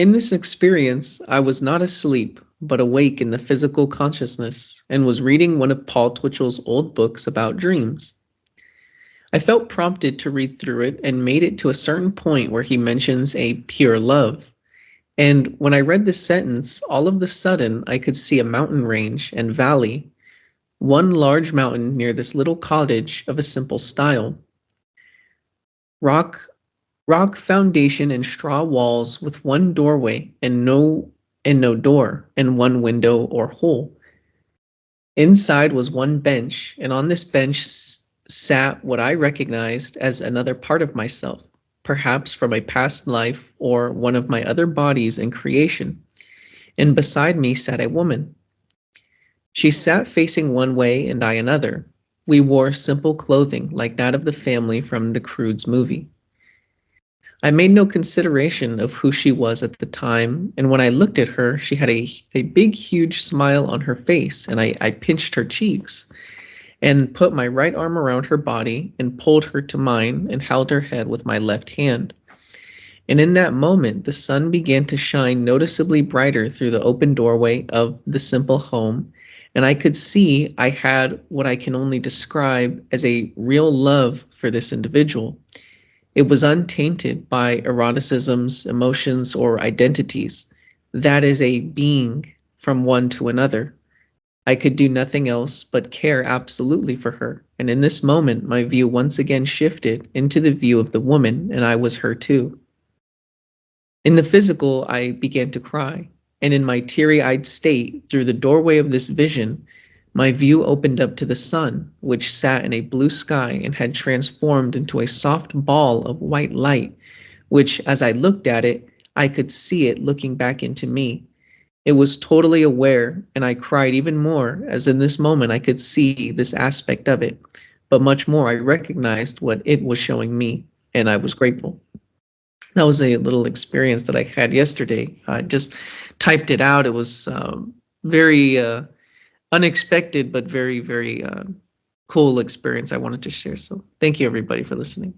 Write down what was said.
In this experience, I was not asleep, but awake in the physical consciousness and was reading one of Paul Twitchell's old books about dreams. I felt prompted to read through it and made it to a certain point where he mentions a pure love. And when I read this sentence, all of a sudden I could see a mountain range and valley, one large mountain near this little cottage of a simple style. Rock rock foundation and straw walls with one doorway and no door and one window or hole. Inside was one bench, and on this bench sat what I recognized as another part of myself, perhaps from a past life or one of my other bodies in creation. And beside me sat a woman. She sat facing one way and I another. We wore simple clothing like that of the family from the Croods movie. I made no consideration of who she was at the time, and when I looked at her, she had a big, huge smile on her face, and I pinched her cheeks and put my right arm around her body and pulled her to mine and held her head with my left hand. And in that moment, the sun began to shine noticeably brighter through the open doorway of the simple home, and I could see I had what I can only describe as a real love for this individual. It was untainted by eroticisms, emotions, or identities. That is a being from one to another. I could do nothing else but care absolutely for her, and in this moment my view once again shifted into the view of the woman, and I was her too. In the physical, I began to cry, and in my teary-eyed state, through the doorway of this vision, my view opened up to the sun, which sat in a blue sky and had transformed into a soft ball of white light, which, as I looked at it, I could see it looking back into me. It was totally aware, and I cried even more, as in this moment I could see this aspect of it. But much more, I recognized what it was showing me, and I was grateful. That was a little experience that I had yesterday. I just typed it out. It was very unexpected, but very, very cool experience I wanted to share. So thank you everybody for listening.